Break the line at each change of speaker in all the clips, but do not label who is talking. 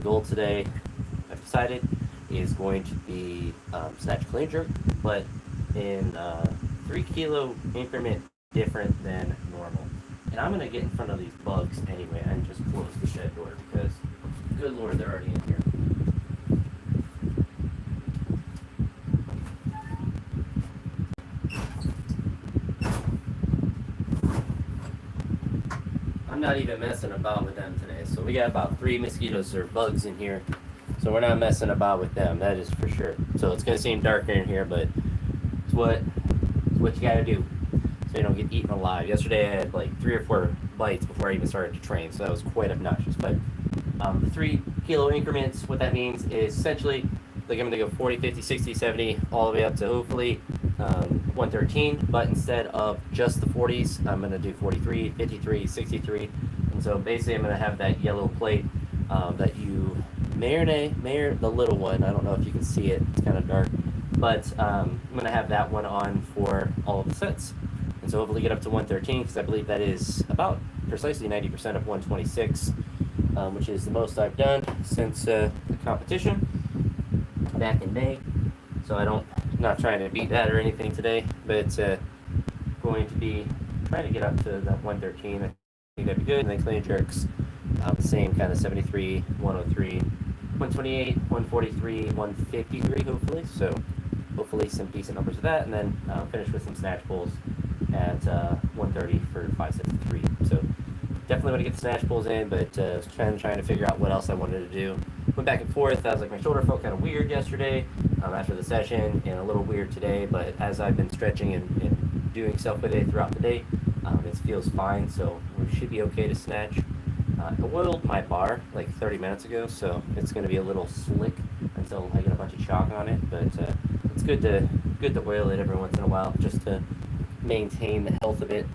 goal today, I've decided, is going to be snatch clean jerk, but in 3 kilo increment different than normal. And I'm gonna get in front of these bugs anyway and just close the shed door because, good lord, they're already in here. I'm not even messing about with them today. So we got about 3 mosquitoes or bugs in here. So we're not messing about with them, that is for sure. So it's gonna seem darker in here, but it's what you gotta do so you don't get eaten alive. Yesterday I had like 3 or 4 bites before I even started to train, so that was quite obnoxious. But the 3 kilo increments, what that means is essentially like I'm gonna go 40, 50, 60, 70, all the way up to hopefully 113, but instead of just the 40s, I'm gonna do 43, 53, 63, and so basically I'm gonna have that yellow plate that you the little one, I don't know if you can see it, it's kind of dark, but I'm gonna have that one on for all of the sets, and so hopefully get up to 113, because I believe that is about precisely 90% of 126, which is the most I've done since the competition back in May. So I'm not trying to beat that or anything today, but it's going to be trying to get up to that 113. I think that'd be good. And then clean jerks, the same kind of 73, 103, 128, 143, 153 hopefully. So hopefully some decent numbers of that, and then finish with some snatch pulls at 130 for 5 sets of 3. So definitely want to get the snatch pulls in, but I was trying to figure out what else I wanted to do. Went back and forth. I was like, my shoulder felt kind of weird yesterday after the session, and a little weird today, but as I've been stretching and doing self with it throughout the day, it feels fine, so we should be okay to snatch. I oiled my bar like 30 minutes ago, so it's going to be a little slick until I get a bunch of chalk on it, but it's good to oil it every once in a while just to maintain the health of it.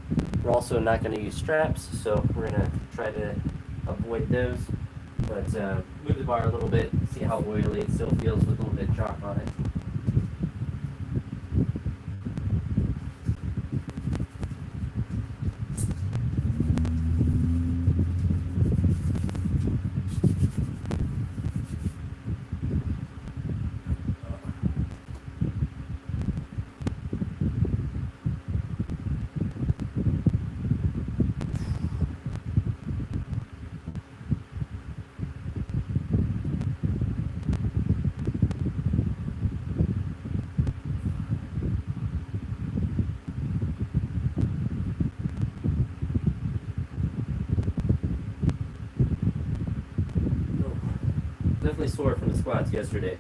We're also not going to use straps, so we're going to try to avoid those, but move the bar a little bit, see how oily it still feels with a little bit of chalk on it. Definitely sore from the squats yesterday.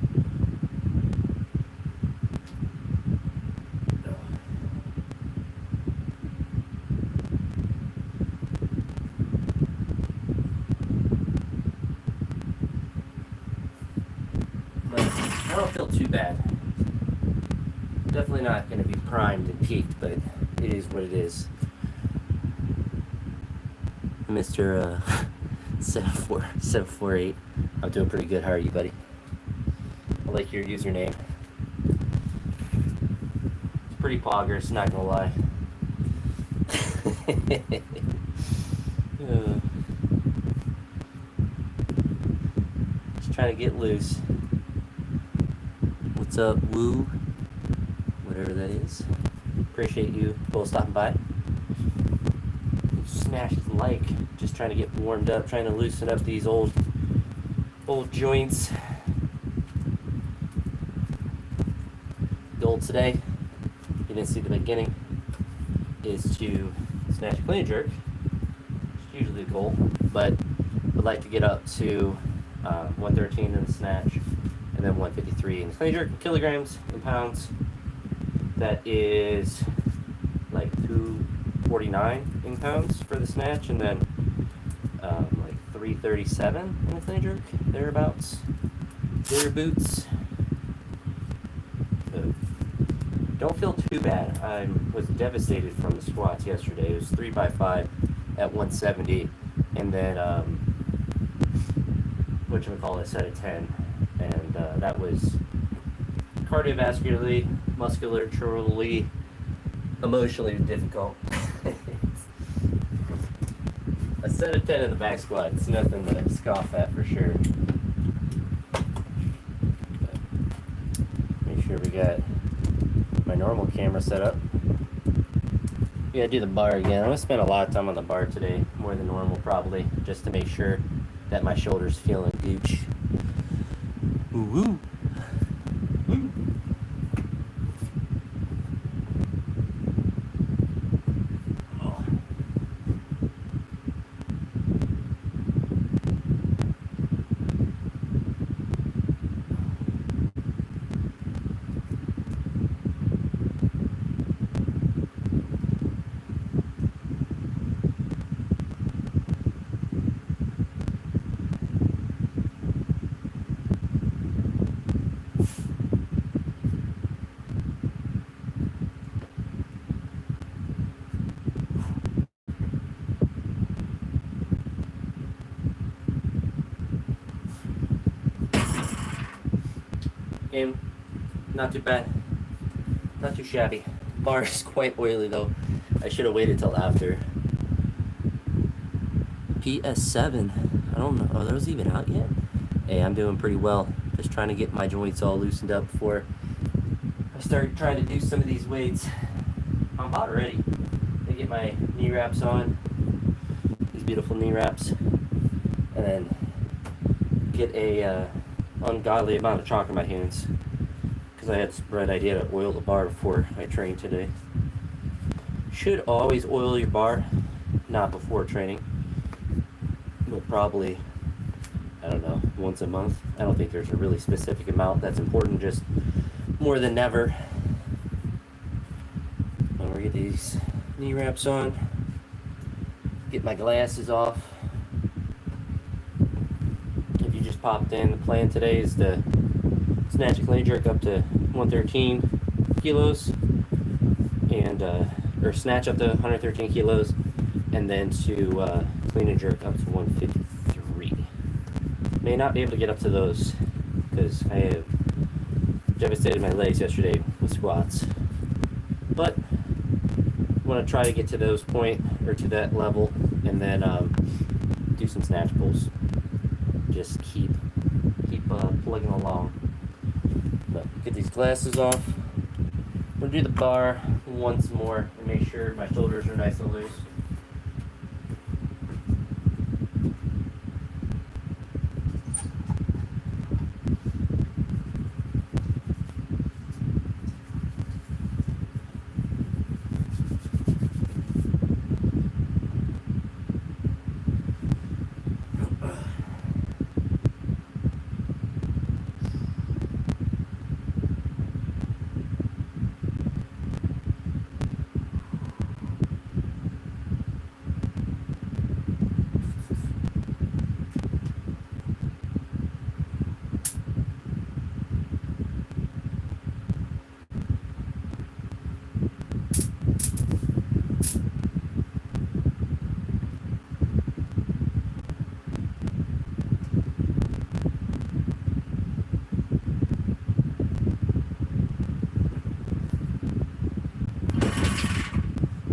But I don't feel too bad. Definitely not going to be primed and peaked, but it is what it is. Mr. 748. I'm doing pretty good. How are you, buddy? I like your username. It's pretty poggers, not gonna lie. Just trying to get loose. What's up, Woo? Whatever that is. Appreciate you both stopping by. Snatch like, just trying to get warmed up, trying to loosen up these old joints. Goal today, you didn't see the beginning, is to snatch a clean jerk. It's usually the goal, but would like to get up to 113 in the snatch, and then 153 in the clean jerk in kilograms and pounds. That is like 249 in pounds for the snatch, and then like 337 in the clean jerk, thereabouts, there boots. Don't feel too bad. I was devastated from the squats yesterday. It was 3x5 at 170, and then whatchamacallit, set of 10, and that was cardiovascularly, muscularly, emotionally difficult. A set of 10 in the back squat, it's nothing to scoff at for sure. camera set up. We gotta do the bar again. I'm gonna spend a lot of time on the bar today, more than normal probably, just to make sure that my shoulder's feeling gooch. Ooh, woo. Woo. Game, not too bad, not too shabby. Bar is quite oily though. I should have waited till after. PS7, I don't know, are those even out yet? Hey, I'm doing pretty well. Just trying to get my joints all loosened up before I start trying to do some of these weights. I'm about ready to get my knee wraps on, these beautiful knee wraps, and then get a ungodly amount of chalk in my hands because I had the bright idea to oil the bar before I train today. Should always oil your bar, not before training, but probably, I don't know, once a month. I don't think there's a really specific amount that's important, just more than never. I'm gonna get these knee wraps on, get my glasses off. If you just popped in, the plan today is to snatch a clean jerk up to 113 kilos and or snatch up to 113 kilos and then to clean and jerk up to 153. May not be able to get up to those because I have devastated my legs yesterday with squats, but I want to try to get to those point or to that level and then do some snatch pulls. Just keep plugging along. But get these glasses off. We'll do the bar once more and make sure my shoulders are nice and loose.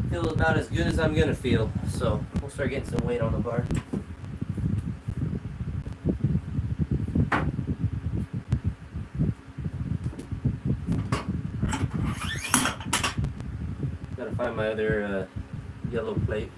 Feel about as good as I'm gonna feel, so we'll start getting some weight on the bar. Gotta find my other yellow plate.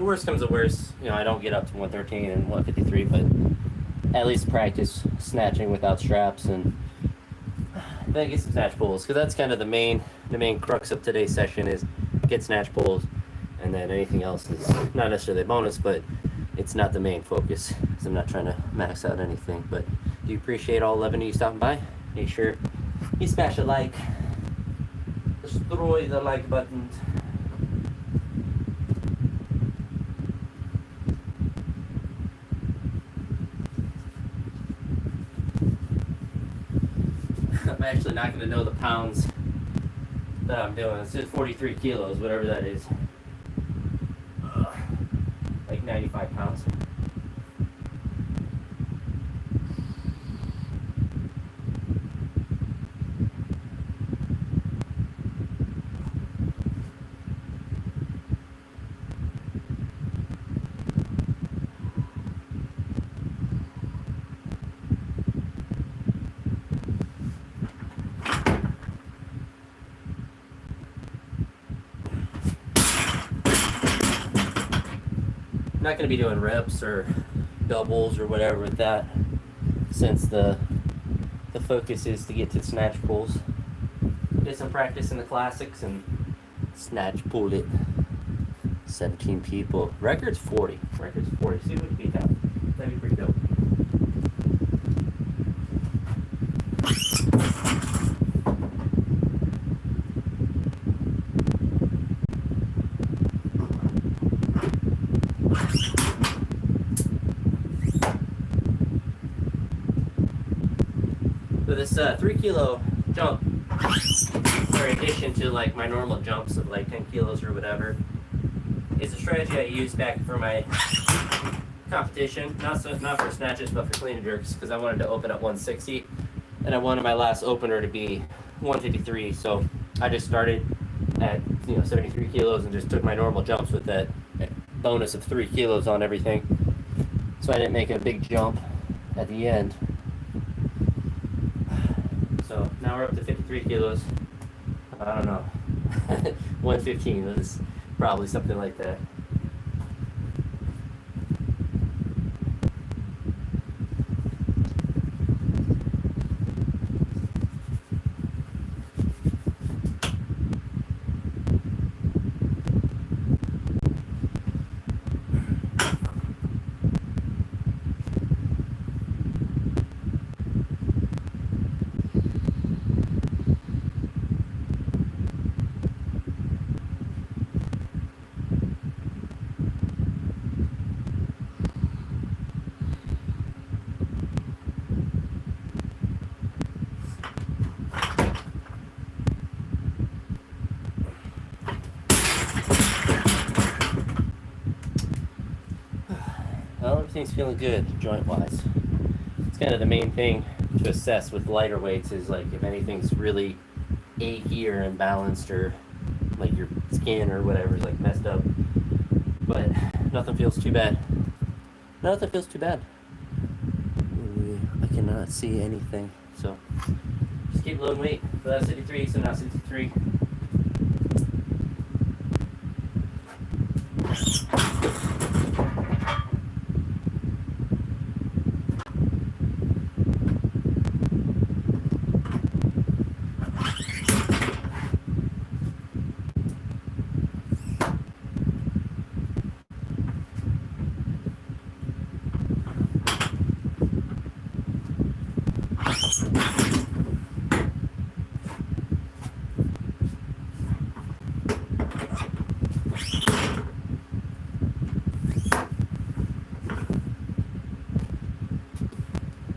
Worst comes to worst, you know, I don't get up to 113 and 153, but at least practice snatching without straps and then get some snatch pulls, because that's kind of the main crux of today's session is get snatch pulls, and then anything else is not necessarily a bonus, but it's not the main focus, because I'm not trying to max out anything. But do appreciate all 11 of you stopping by. Make sure you smash a like, destroy the like button. I'm actually not going to know the pounds that I'm doing. It's just 43 kilos, whatever that is. Like 95 pounds. not going to be doing reps or doubles or whatever with that, since the focus is to get to snatch pulls. Did some practice in the classics and snatch pulled it. 17 people. Record's 40. Record's 40. See if we can beat that. That'd be pretty dope. So this 3 kilo jump, or in addition to like my normal jumps of like 10 kilos or whatever, is a strategy I used back for my competition. Not for snatches, but for clean and jerks, because I wanted to open at 160, and I wanted my last opener to be 153. So I just started at 73 kilos and just took my normal jumps with that bonus of 3 kilos on everything. So I didn't make a big jump at the end. So now we're up to 53 kilos. I don't know. 115 was probably something like that. Well, everything's feeling good joint-wise. It's kind of the main thing to assess with lighter weights is like if anything's really achy or imbalanced or like your skin or whatever is like messed up. But nothing feels too bad. Nothing feels too bad. I cannot see anything. So just keep loading weight. So that's 53, so now 63.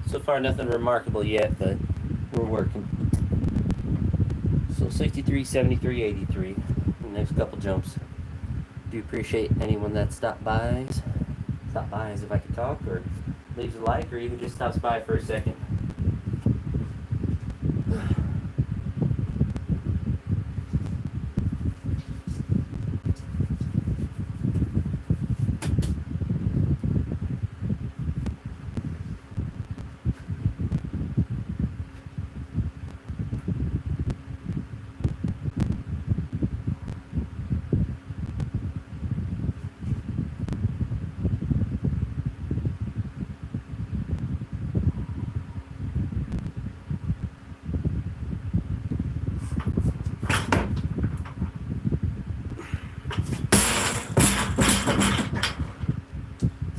So far, nothing remarkable yet, but we're working. So 63, 73, 83. The next couple jumps. Do appreciate anyone that stopped by as if I could talk, or leaves a like, or even just stops by for a second.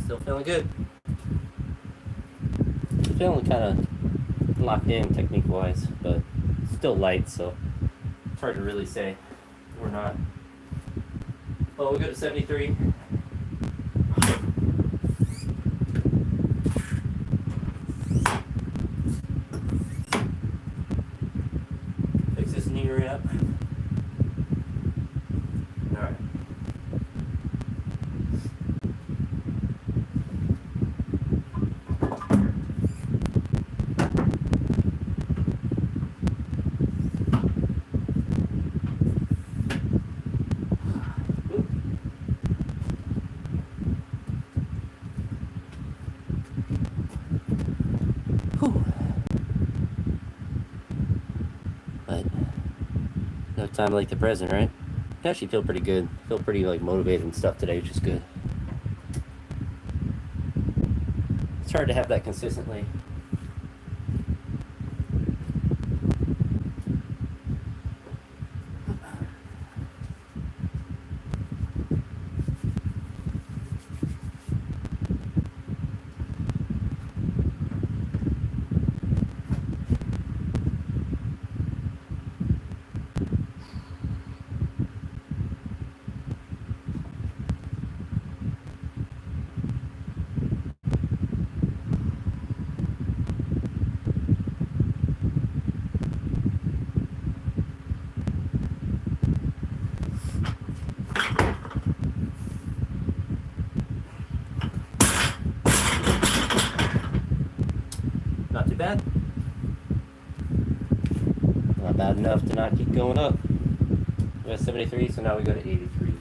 Still feeling good. Feeling kind of locked in technique-wise, but still light, so it's hard to really say. We're not. Well, we'll go to 73. Fix this knee rep. All right. But no time like the present, right? I actually feel pretty good. Feel pretty like motivated and stuff today, which is good. hard to have that consistently. Not too bad. Not bad enough to not keep going up. We got 73, so now we go to 83.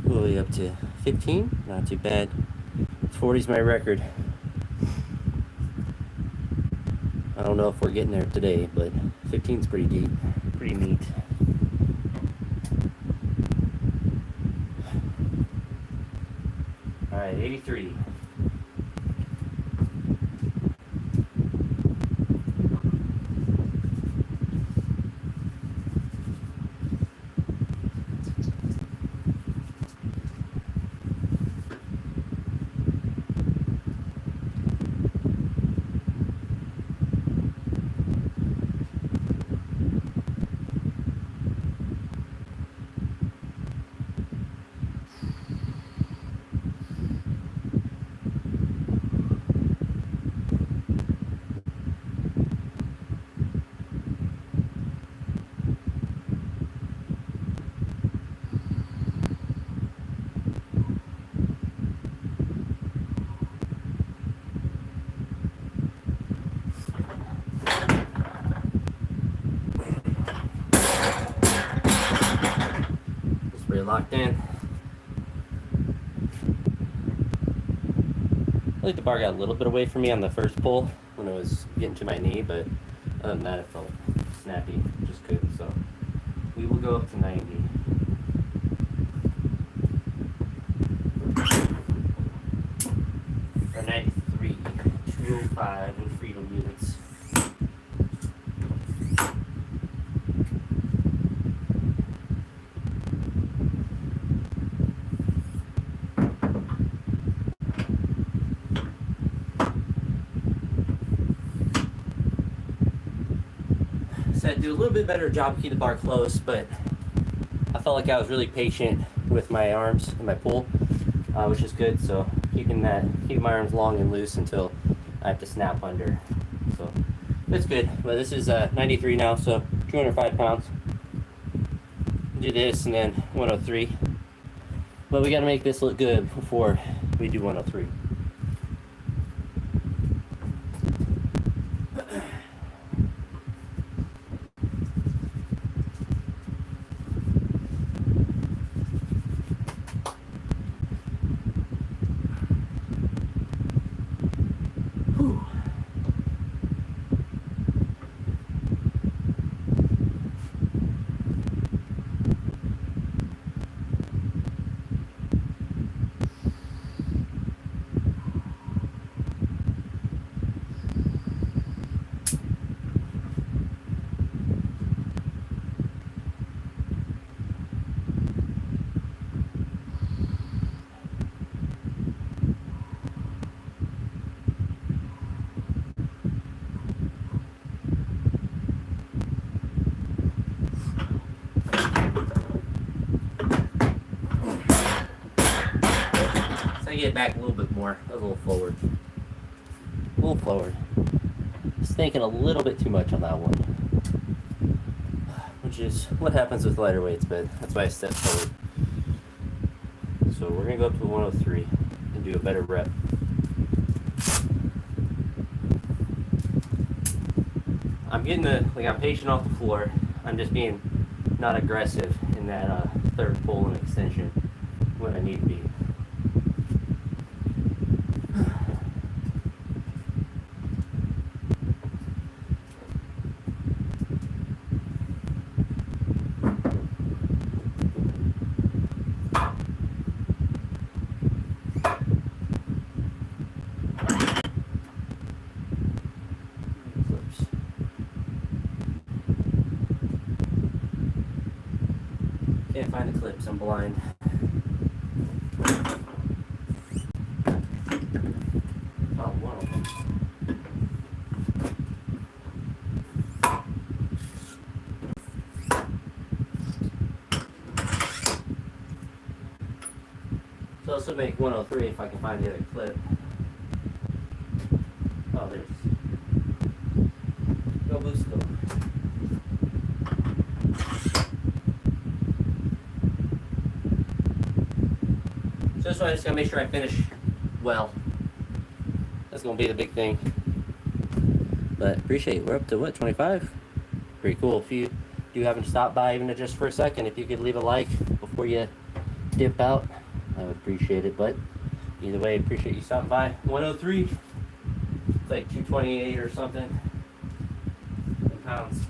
All the way up to 15, not too bad. 40 is my record. I don't know if we're getting there today, but 15 is pretty deep, pretty neat. All right, 83. Locked in. I think the bar got a little bit away from me on the first pull when it was getting to my knee, but other than that, it felt snappy, which is good. So we will go up to 90. Or 93, 205 in freedom units. I do a little bit better job keeping the bar close, but I felt like I was really patient with my arms and my pull, which is good. So keeping my arms long and loose until I have to snap under. So that's good. But this is 93 now, so 205 pounds. Do this and then 103. But we got to make this look good before we do 103. Get back a little bit more, a little forward. A little forward. Just thinking a little bit too much on that one. which is what happens with lighter weights, but that's why I stepped forward. So we're gonna go up to 103 and do a better rep. I'm getting I'm patient off the floor. I'm just being not aggressive in that third pull and extension when I need to be. Can't find the clips, I'm blind. Oh, one of them. So this will make 103 if I can find the other clip. Oh, there's. Go boost go. So this one I just gotta make sure I finish well. That's gonna be the big thing. But appreciate it. We're up to what, 25? Pretty cool. If you do happen to stop by even just for a second, if you could leave a like before you dip out, I would appreciate it. But either way, appreciate you stopping by. 103. It's like 228 or something in pounds.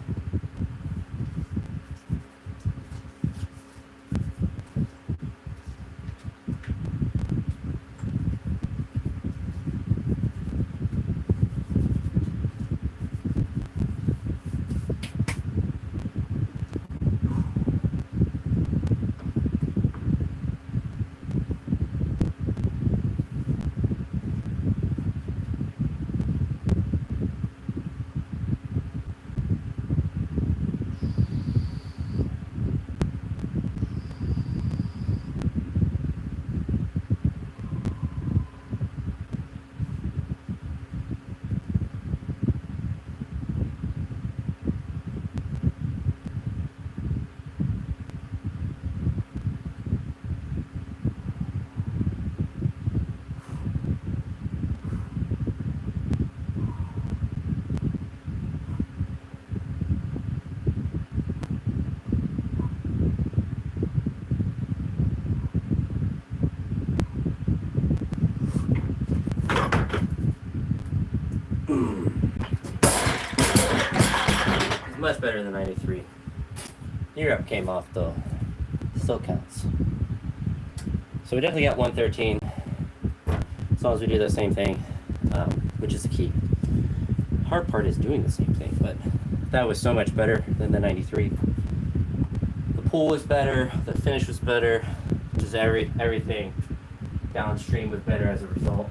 Much better than 93. Your up came off though. Still counts. So we definitely got 113. As long as we do the same thing, which is the key. Hard part is doing the same thing, but that was so much better than the 93. The pull was better, the finish was better, just everything downstream was better as a result.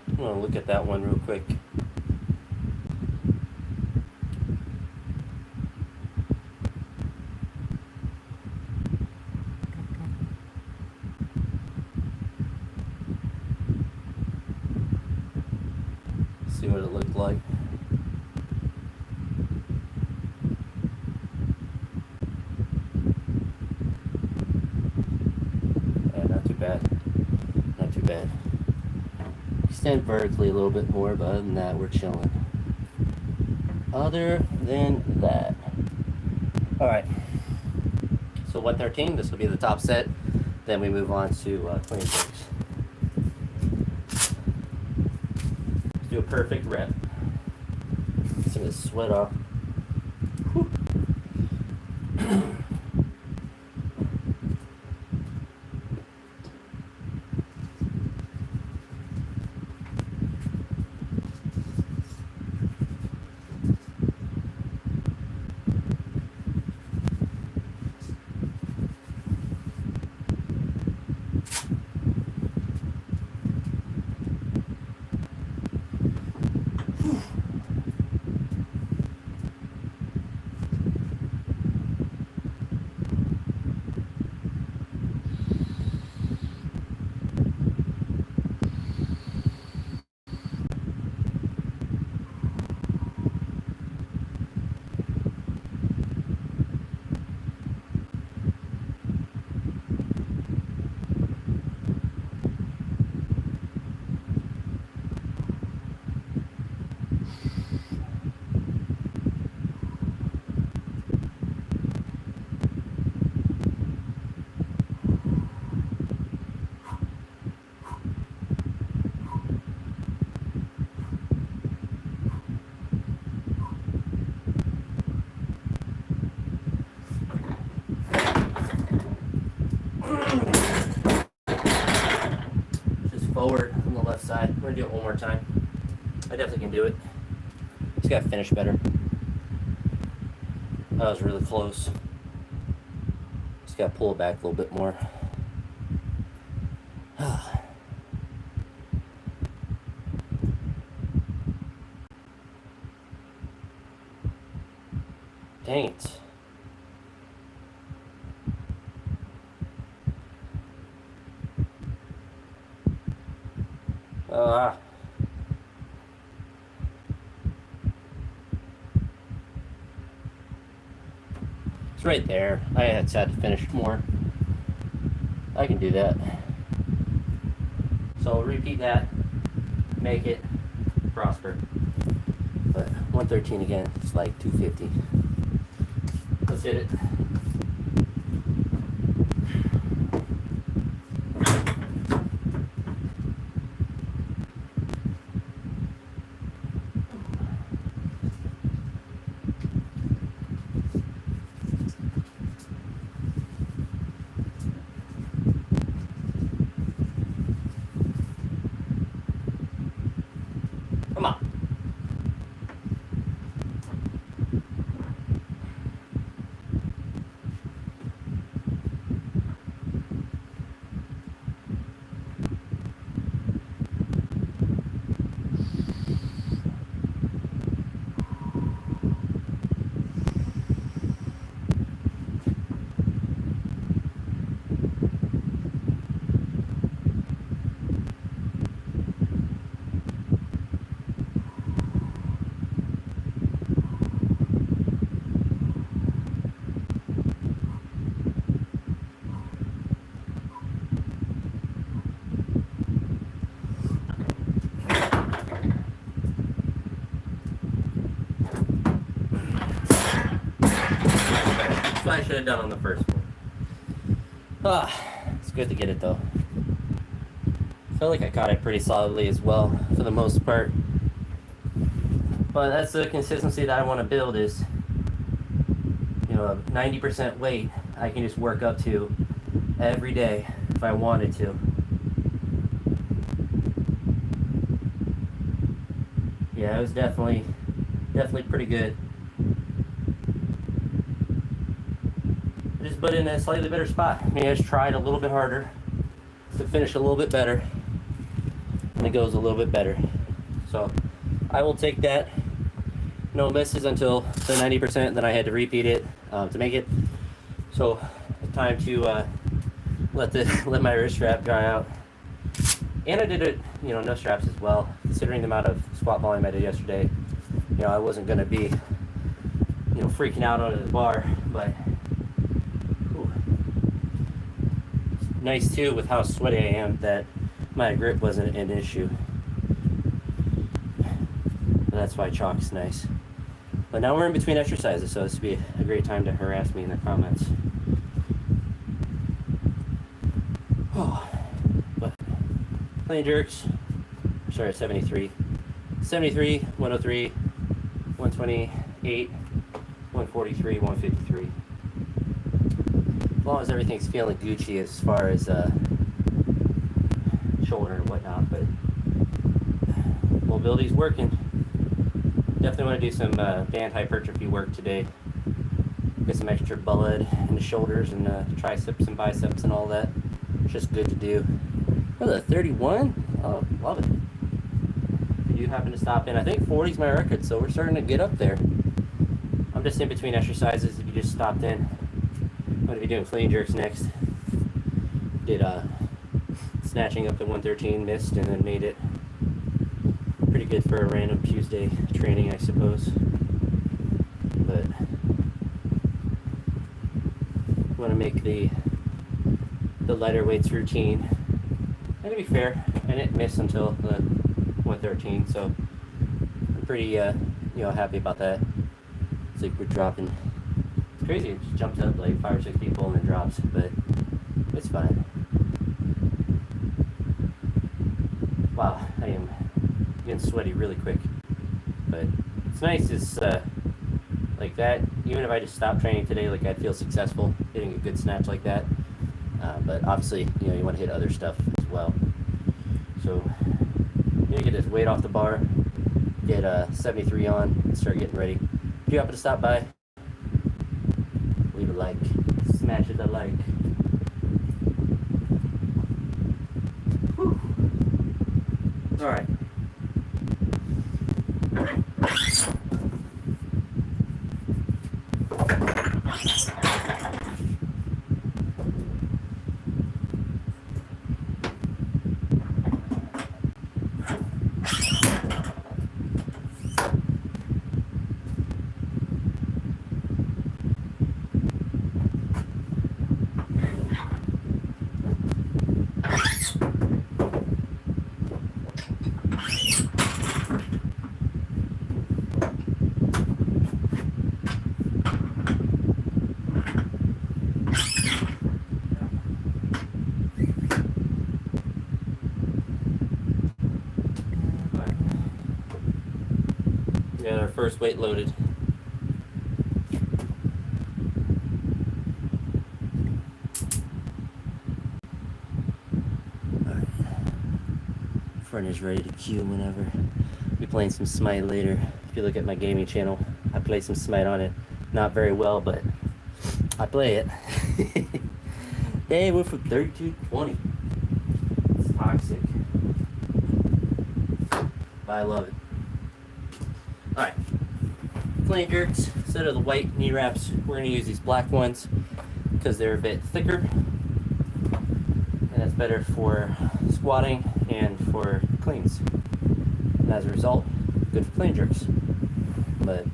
I'm gonna look at that one real quick. See what it looked like. Yeah, not too bad. Not too bad. Extend vertically a little bit more, but other than that, we're chilling. Other than that. Alright. So 113, this will be the top set. Then we move on to clean and jerks. Let's do a perfect rep. Get some of this sweat off. Whew. Forward on the left side. We're gonna do it one more time. I definitely can do it. Just gotta finish better. That was really close. Just gotta pull it back a little bit more. Dang it. It's right there. I just had to finish more. I can do that. So repeat that. Make it prosper. But 113 again, it's like 250. Let's hit it. Come on. What I should have done on the first one. It's good to get it though. I feel like I caught it pretty solidly as well for the most part. But that's the consistency that I want to build is, you know, a 90% weight I can just work up to every day if I wanted to. Yeah, it was definitely pretty good. Just put it in a slightly better spot. I mean, I just tried a little bit harder to finish a little bit better, and it goes a little bit better. So I will take that. No misses until the 90%. Then I had to repeat it to make it. So time to let my wrist strap dry out. And I did it, you know, no straps as well. Considering the amount of squat volume I did yesterday, you know, I wasn't gonna be, you know, freaking out under the bar, but. Nice too with how sweaty I am that my grip wasn't an issue. That's why chalk's nice. But now we're in between exercises, so this would be a great time to harass me in the comments. Oh, but clean jerks. Sorry, 73. 73, 103, 128, 143, 153. As long as everything's feeling Gucci as far as shoulder and whatnot, but mobility's working. Definitely want to do some band hypertrophy work today. Get some extra blood in the shoulders and triceps and biceps and all that. It's just good to do. Oh, the 31? Oh, love it. If you happen to stop in, I think 40 is my record, so we're starting to get up there. I'm just in between exercises if you just stopped in. I'm going to be doing clean jerks next. Did snatching up to 113, missed, and then made it pretty good for a random Tuesday training, I suppose. But want to make the lighter weights routine. And to be fair, I didn't miss until the 113, so I'm pretty happy about that. It's like we're dropping. It's crazy. It just jumps up like 5 or 6 people and then drops, but it's fine. Wow, I am getting sweaty really quick. But it's nice. It's like that. Even if I just stopped training today, like I'd feel successful hitting a good snatch like that. But obviously, you want to hit other stuff as well. So you need to get this weight off the bar, get 73 on, and start getting ready. If you happen to stop by, leave a like, smash it a like. Whew. All right. Got our first weight loaded. Alright. Front is ready to cue whenever. Be playing some Smite later. If you look at my gaming channel, I play some Smite on it. Not very well, but I play it. Hey, we're from 3220. It's toxic. But I love it. Alright, clean jerks. Instead of the white knee wraps, we're going to use these black ones because they're a bit thicker. And that's better for squatting and for cleans. And as a result, good for clean jerks. But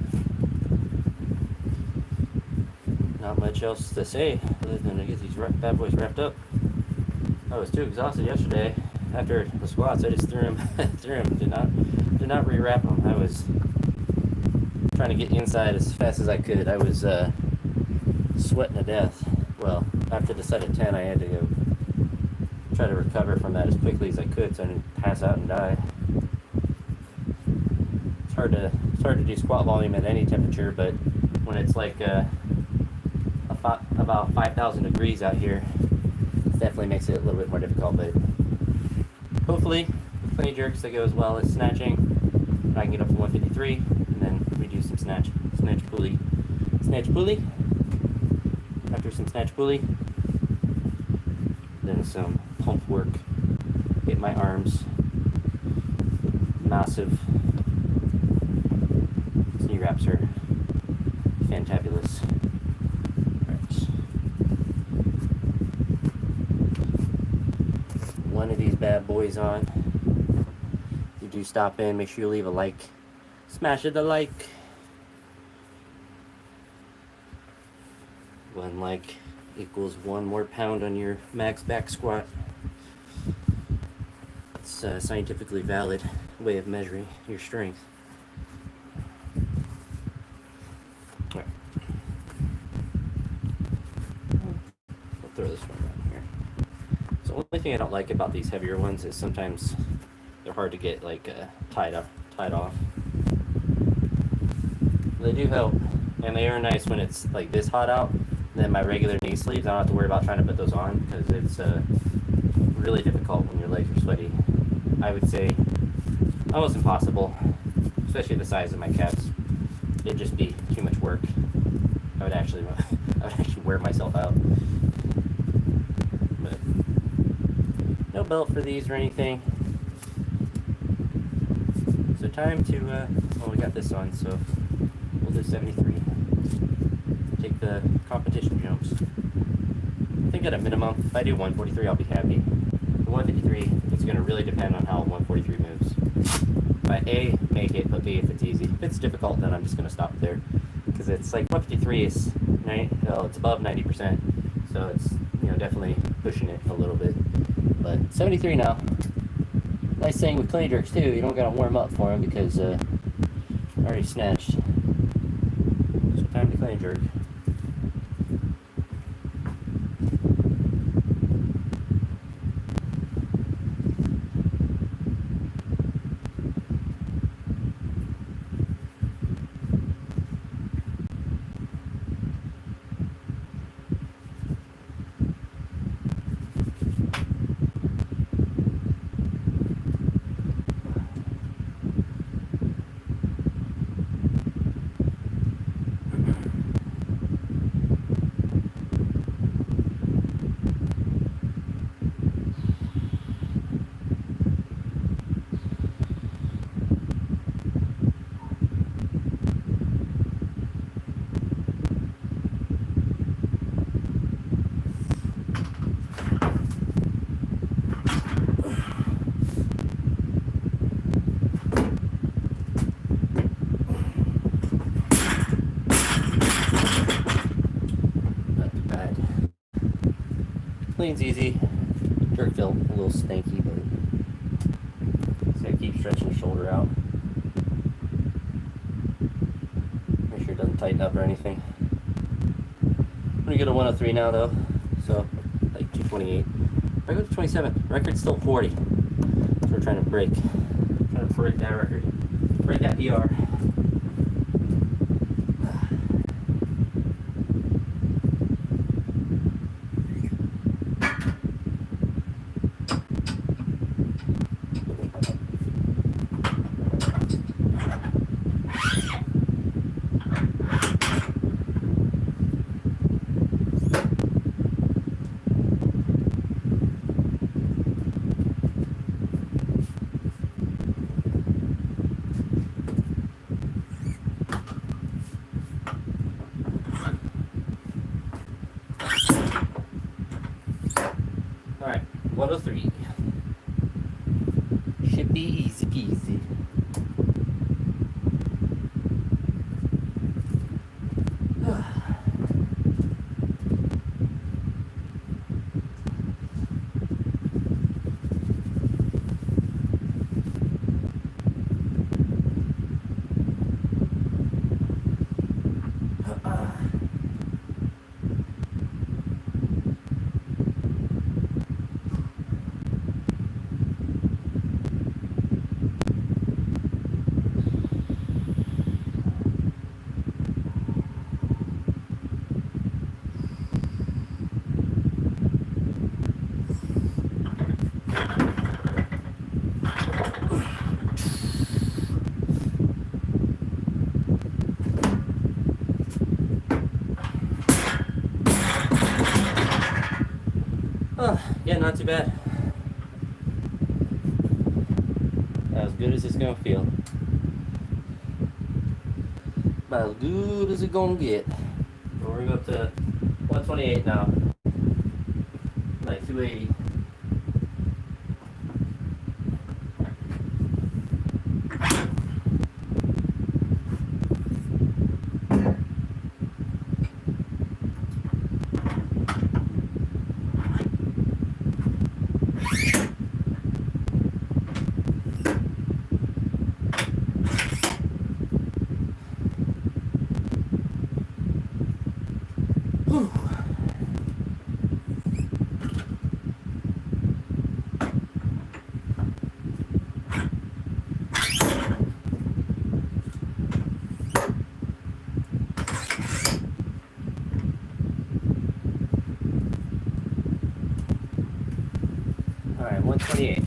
not much else to say other than to get these bad boys wrapped up. I was too exhausted yesterday. After the squats, I just threw them. Did not rewrap them. I was trying to get inside as fast as I could. I was sweating to death. Well, after the set of 10, I had to go try to recover from that as quickly as I could so I didn't pass out and die. It's hard to do squat volume at any temperature, but when it's like about 5,000 degrees out here, it definitely makes it a little bit more difficult. But hopefully, with clean jerks, that go as well as snatching. I can get up to 153, and then we do some snatch pulley. After some snatch pulley, then some pump work. Hit my arms. Massive. These knee wraps are fantabulous. Right. One of these bad boys on. If you do stop in, make sure you leave a like. Smash it a like. One like equals 1 more pound on your max back squat. It's a scientifically valid way of measuring your strength. Alright. I'll throw this one down here. It's The only thing I don't like about these heavier ones is sometimes they're hard to get like tied off. They do help, and they are nice when it's like this hot out. Then my regular knee sleeves, I don't have to worry about trying to put those on because it's really difficult when your legs are sweaty. I would say almost impossible, especially the size of my calves. It'd just be too much work. I would actually wear myself out. But no belt for these or anything. So time to, well, we got this on, so we'll do 73. Take the competition jumps. I think at a minimum, if I do 143, I'll be happy. The 153, it's going to really depend on how 143 moves. If I A, make it, but B, if it's easy. If it's difficult, then I'm just going to stop there. Because it's like 153 is, it's above 90%. So it's, definitely pushing it a little bit. But 73 now. Nice thing with clean jerks too, you don't got to warm up for them because I already snatched. So time to clean jerk. Clean's easy. Jerk feel a little stanky, but just gotta keep stretching the shoulder out. Make sure it doesn't tighten up or anything. Pretty good at 103 now though, so like 228. If I go to 27, record's still 40. So we're trying to break. Trying to break that record. Break that PR. Alright, 103. Should be easy peasy. Yeah, not too bad. As good as it's gonna feel. About as good as it's gonna get. We're gonna go up to 128 now. Like 280. 128.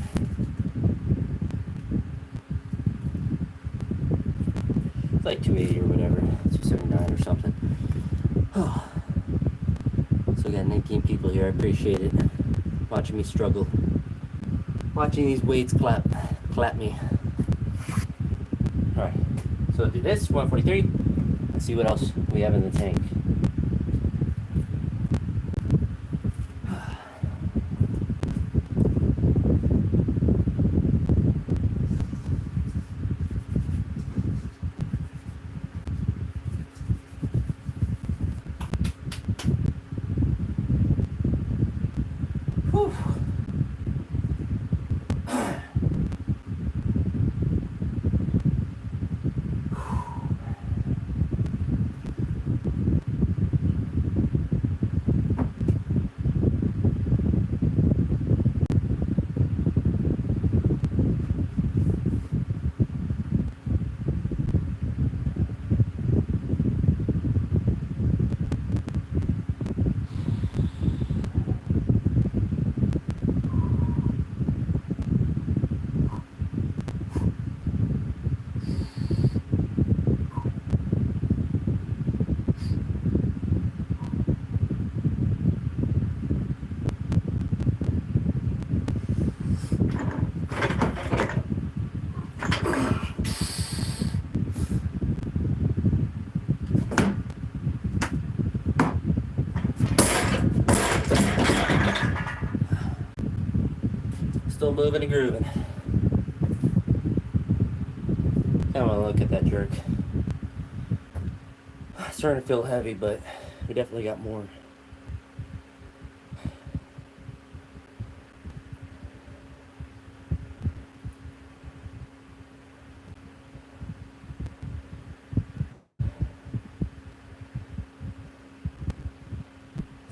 It's like 280 or whatever, 279 or something. So I got 19 people here. I appreciate it. Watching me struggle. Watching these weights clap me. Alright, so I'll do this, 143. Let's see what else we have in the tank. Whew. Still moving and grooving. I want to look at that jerk. It's starting to feel heavy, but we definitely got more.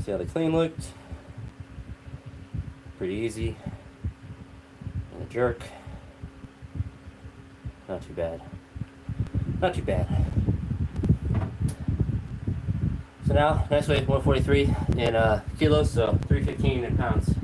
See how the clean looked? Pretty easy. And the jerk, not too bad. Not too bad. So now, next weight 143 in kilos, so 315 in pounds.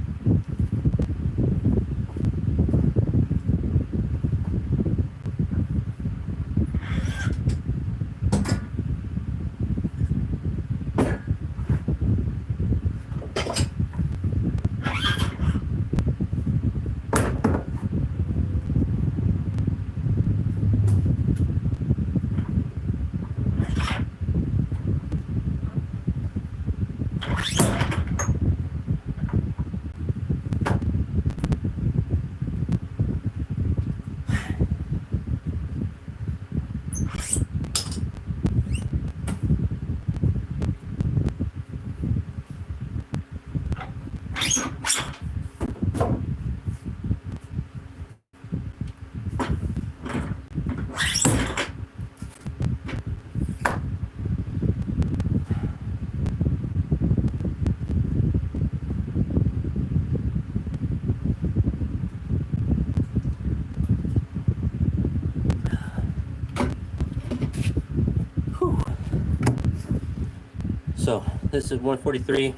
So this is 143,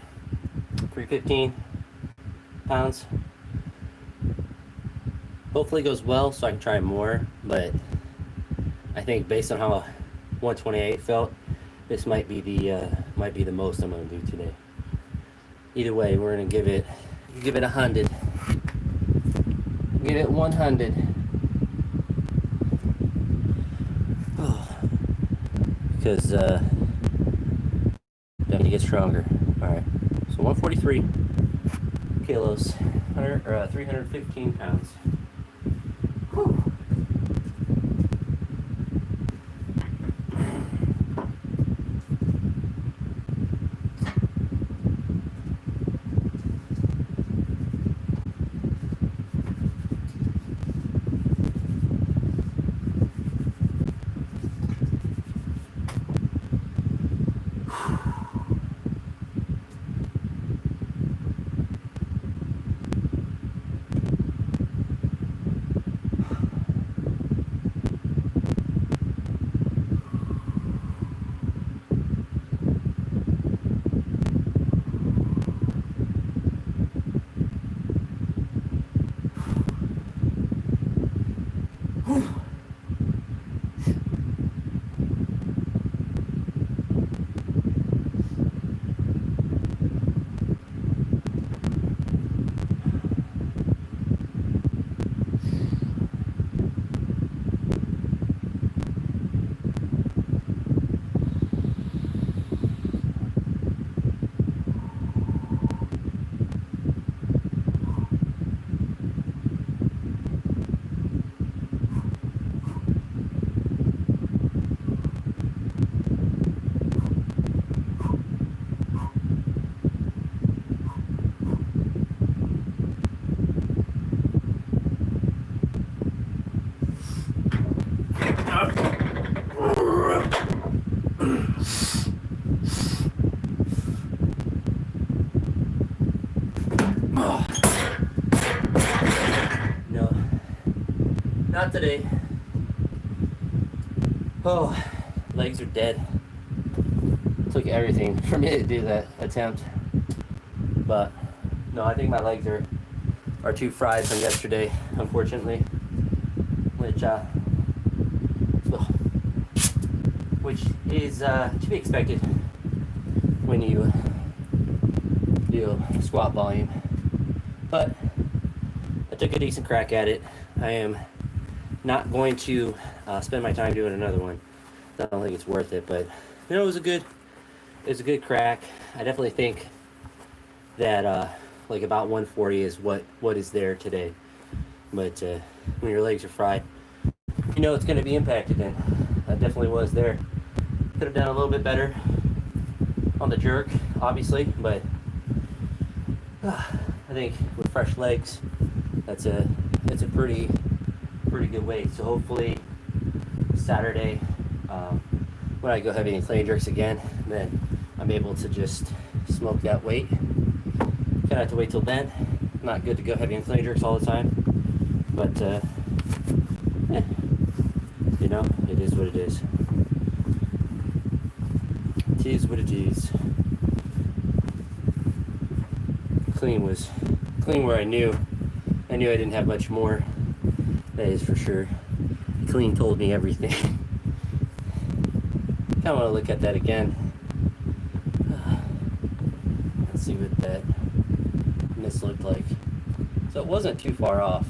315 pounds. Hopefully it goes well so I can try more, but I think based on how 128 felt, this might be the most I'm gonna do today. Either way, we're gonna give it 100. Give it 100. Because then you get stronger. All right. So 143 kilos, 315 pounds. Whew. not today. Oh, legs are dead. Took everything for me to do that attempt. But no, I think my legs are too fried from yesterday, unfortunately. Which is to be expected when you do squat volume. But I took a decent crack at it. I am not going to spend my time doing another one. I don't think it's worth it, but you know, it was a good crack. I definitely think that like about 140 is what is there today. But when your legs are fried, you know it's going to be impacted, and that definitely was there. Could have done a little bit better on the jerk, obviously, but I think with fresh legs, that's a pretty good weight. So hopefully Saturday, when I go heavy and clean jerks again, then I'm able to just smoke that weight. Kind of have to wait till then. Not good to go heavy and clean jerks all the time, but you know, it is what it is. It is what it is. Clean where I knew I didn't have much more. That is for sure. Clean told me everything. Kind of want to look at that again. Let's see what that miss looked like. So it wasn't too far off.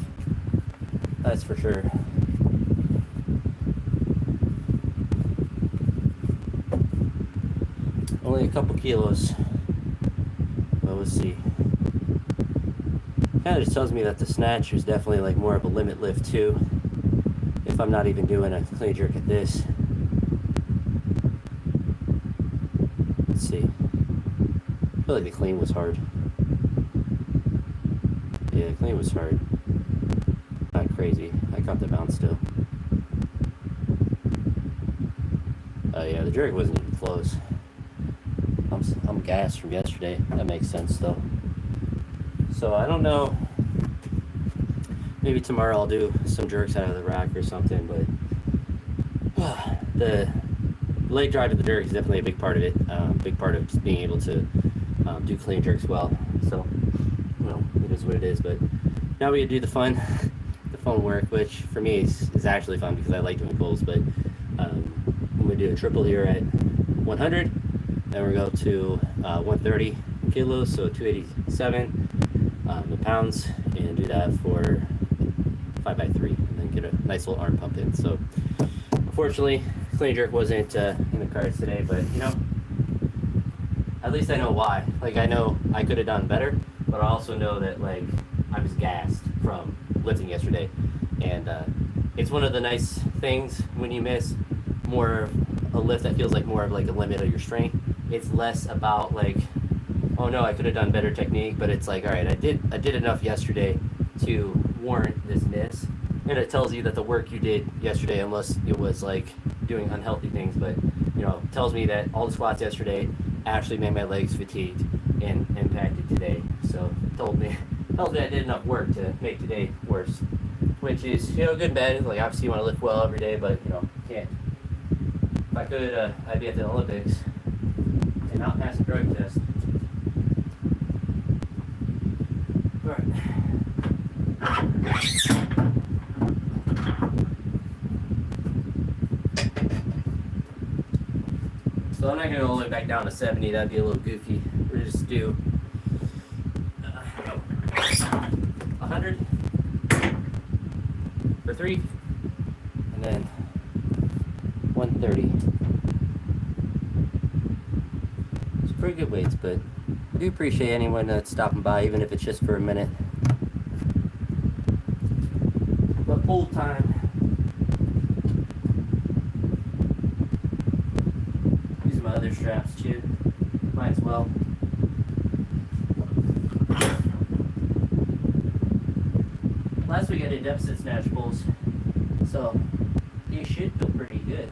That's for sure. Only a couple kilos. But we'll see. Kind of just tells me that the snatch is definitely like more of a limit lift too. If I'm not even doing a clean jerk at this. Let's see. I feel like the clean was hard. Yeah, clean was hard. Not crazy. I caught the bounce still. Oh yeah, the jerk wasn't even close. I'm gassed from yesterday. That makes sense though. So I don't know. Maybe tomorrow I'll do some jerks out of the rack or something, but the leg drive to the jerk is definitely a big part of it. Big part of just being able to do clean jerks well. So, you know, it is what it is. But now we do the fun work, which for me is actually fun because I like doing pulls. But I'm gonna do a triple here at 100. Then we're going to go to 130 kilos, so 287 pounds, and do that for 5x3, and then get a nice little arm pump in. So, unfortunately, clean jerk wasn't in the cards today, but you know, at least I know why. Like, I know I could have done better, but I also know that like I was gassed from lifting yesterday, and it's one of the nice things when you miss more a lift that feels like more of like a limit of your strength. It's less about like, oh no, I could have done better technique, but it's like, all right, I did enough yesterday to warrant this miss. And it tells you that the work you did yesterday, unless it was like doing unhealthy things, but you know, tells me that all the squats yesterday actually made my legs fatigued and impacted today. So it tells me I did enough work to make today worse, which is, you know, good and bad. Like, obviously you want to lift well every day, but you know, can't. If I could, I'd be at the Olympics and not pass a drug test. Alright. So I'm not going to go all the way back down to 70. That'd be a little goofy. We'll just do 100 for 3, and then 130. It's pretty good weights, but I do appreciate anyone that's stopping by, even if it's just for a minute. But full time. Using my other straps too. Might as well. Last week I did deficit snatch pulls, so you should feel pretty good.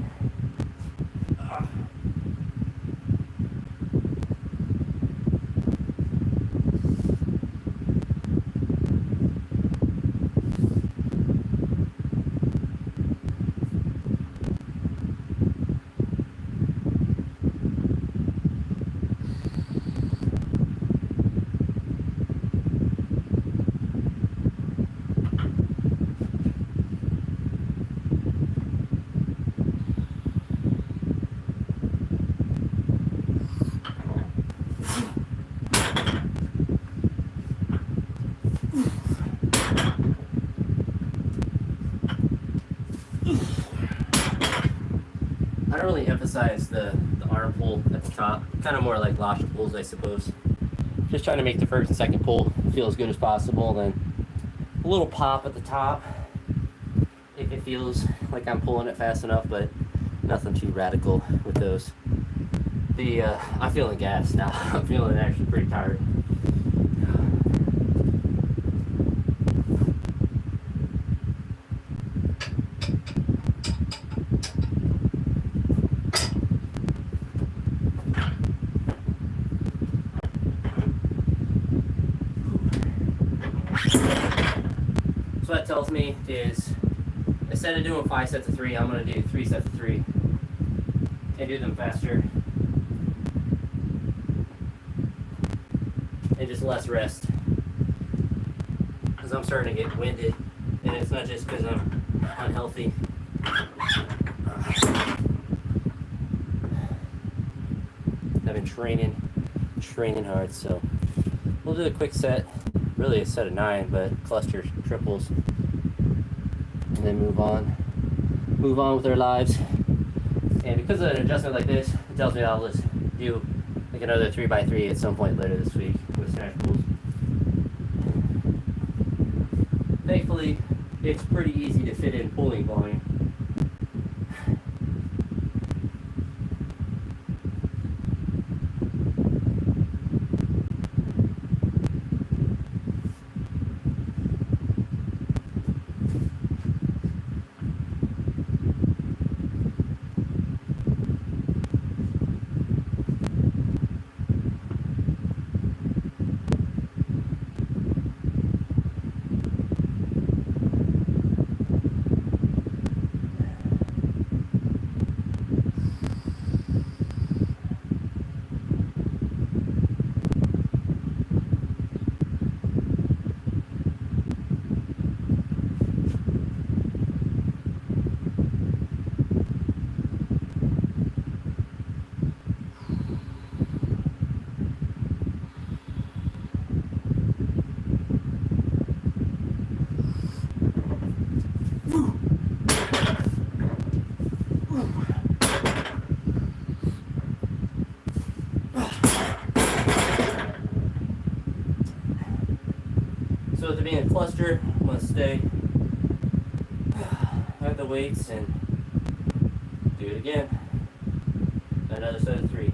definitely emphasize the arm pull at the top, kind of more like lobster pulls, I suppose. Just trying to make the first and second pull feel as good as possible. Then a little pop at the top if it feels like I'm pulling it fast enough, but nothing too radical with those. I'm feeling gassed now. I'm feeling actually pretty tired. So what that tells me is, instead of doing 5 sets of 3, I'm going to do 3 sets of 3 and do them faster and just less rest, because I'm starting to get winded, and it's not just because I'm unhealthy. I've been training hard, so we'll do a quick set, really a set of 9, but cluster triples, and then move on with our lives. And because of an adjustment like this, it tells me I'll just do like another 3x3 at some point later this week with snatch pulls. Thankfully, it's pretty easy to fit in pulling volume. So with it being a cluster, I'm going to stay at the weights and do it again. Another set of 3.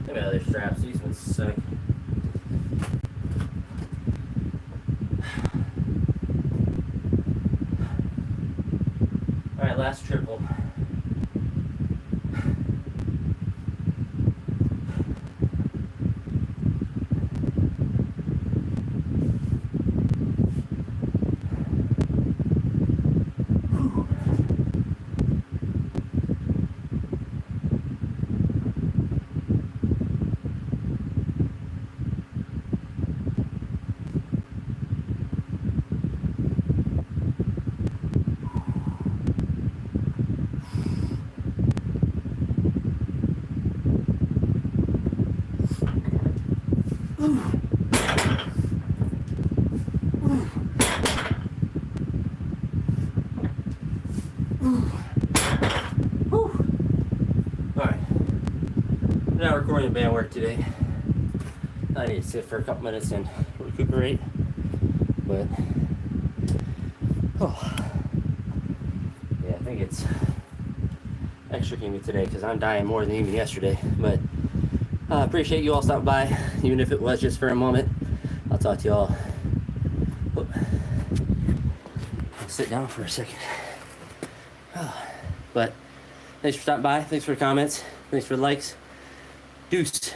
Maybe other straps, these ones suck. Alright, last triple. Alright, not recording band work today. I need to sit for a couple minutes and recuperate, but yeah, I think it's extricating me today because I'm dying more than even yesterday. But I appreciate you all stopping by, even if it was just for a moment. I'll talk to you all. Sit down for a second. But thanks for stopping by. Thanks for the comments. Thanks for the likes. Deuce.